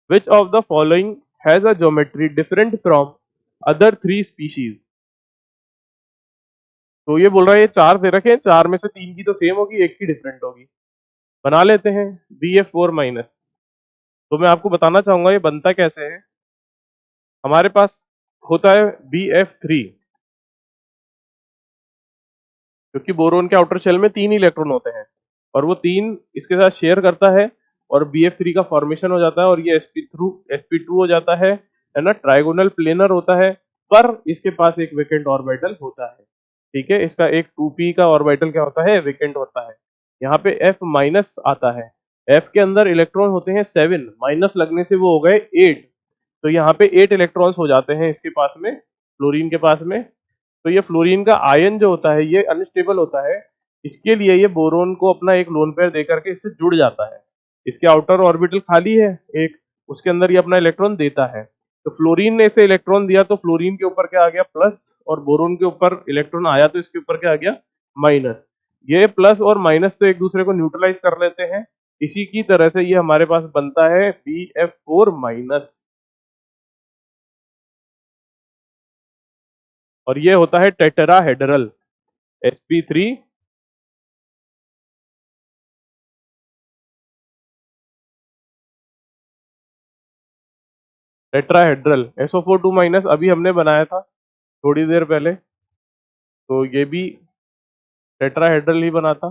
Which of the following has a geometry different from other 3 species. तो ये बोल रहा है ये 4 दे रखे हैं, 4 में से 3 की तो सेम होगी, एक की डिफरेंट होगी। बना लेते हैं BF4 माइनस। तो मैं आपको बताना चाहूंगा ये बनता कैसे है। हमारे पास होता है BF3, क्योंकि बोरोन के आउटर शेल में 3 इलेक्ट्रॉन होते हैं और वो 3 इसके साथ शेयर करता है और BF3 का फॉर्मेशन हो जाता है और ये sp2 हो जाता है ना, ट्राइगोनल प्लेनर होता है, पर इसके पास एक वेकेंट ऑर्बिटल होता है। ठीक है, इसका एक 2p का ऑर्बिटल क्या होता है, वेकेंट होता है। यहाँ पे F माइनस आता है, F के अंदर इलेक्ट्रॉन होते हैं 7, माइनस लगने से वो हो गए 8। तो यहाँ पे 8 इलेक्ट्रॉन्स हो जाते हैं इसके पास में, फ्लोरीन के पास में। तो ये फ्लोरीन का आयन जो होता है ये अनस्टेबल होता है, इसके लिए ये बोरोन को अपना एक लोन पेयर दे करके इससे जुड़ जाता है। इसके आउटर ऑर्बिटल खाली है एक, उसके अंदर ये अपना इलेक्ट्रॉन देता है। तो फ्लोरीन ने इसे इलेक्ट्रॉन दिया तो फ्लोरीन के ऊपर क्या आ गया, प्लस, और बोरोन के ऊपर इलेक्ट्रॉन आया तो इसके ऊपर क्या आ गया, माइनस। ये प्लस और माइनस तो एक दूसरे को न्यूट्रलाइज कर लेते हैं। इसी की तरह से ये हमारे पास बनता है BF4 माइनस, और ये होता है tetrahedral sp3 tetrahedral. SO42 minus अभी हमने बनाया था थोड़ी देर पहले, तो ये भी टेट्राहेड्रल ही बना था।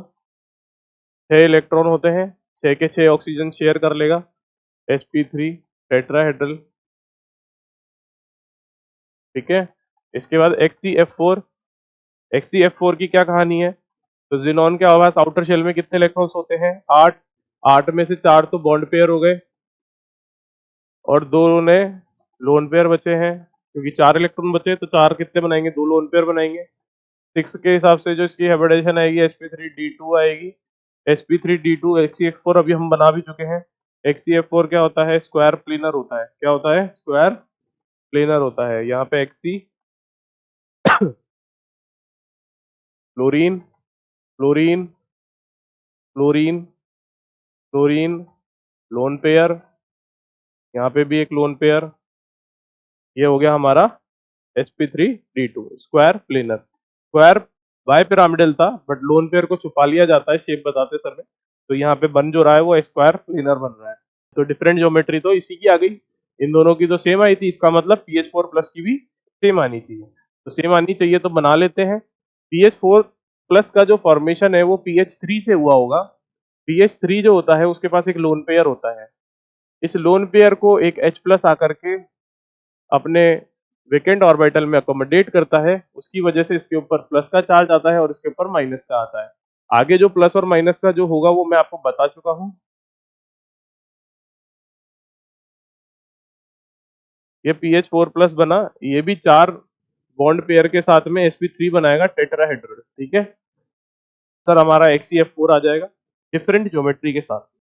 6 इलेक्ट्रॉन होते हैं, 6 के 6 ऑक्सीजन शेयर कर लेगा sp3 टेट्राहेड्रल। ठीक है, इसके बाद HCF4 की क्या कहानी है। तो जिनॉन के आवास आउटर शेल में कितने इलेक्ट्रॉन्स होते हैं, 8। 8 में से 4 तो बॉन्ड पेयर हो गए और 2 ने लोन पेयर बचे हैं, क्योंकि 4 इलेक्ट्रॉन बचे तो 4 कितने बनाएंगे, 2 लोन पेयर बनाएंगे। 6 के हिसाब से जो इसकी हाइब्रिडाइजेशन आएगी sp3d2 आएगी। sp3d2 HCF4 अभी हम बना भी चुके हैं। HCF4 क्या होता है, स्क्वायर प्लेनर होता है। क्या होता है, स्क्वायर प्लेनर होता है। यहाँ पे Hc fluorine fluorine fluorine fluorine lone pair, यहाँ पे भी एक लोन पेयर, ये हो गया हमारा sp3d2 square planar. Square by pyramidal था बट लोन पेयर को छुपा लिया जाता है शेप बताते समय, तो यहाँ पे बन जो रहा है वो स्क्वायर प्लेनर बन रहा है। तो डिफरेंट ज्योमेट्री तो इसी की आ गई, इन दोनों की तो सेम आई थी, इसका मतलब pH4 प्लस की भी सेम आनी चाहिए। तो सेम आनी चाहिए तो बना लेते हैं। pH4 प्लस का जो फॉर्मेशन है वो pH3 से हुआ होगा। pH3 जो होता है उसके पास एक लोन पेयर होता है, इस लोन पेयर को एक H प्लस आकर के अपने वेकेंट ऑर्बिटल में अकोमोडेट करता है, उसकी वजह से इसके ऊपर प्लस का चार्ज आता है और इसके ऊपर माइनस का आता है। आगे जो प्लस और माइनस का जो होगा वो मैं आपको बता चुका हूं। ये PH4 प्लस बना, ये भी 4 बॉन्ड पेयर के साथ में sp3 बनाएगा टेट्राहेड्रल। ठीक है सर, हमारा HCF4 आ जाएगा डिफरेंट ज्योमेट्री के साथ।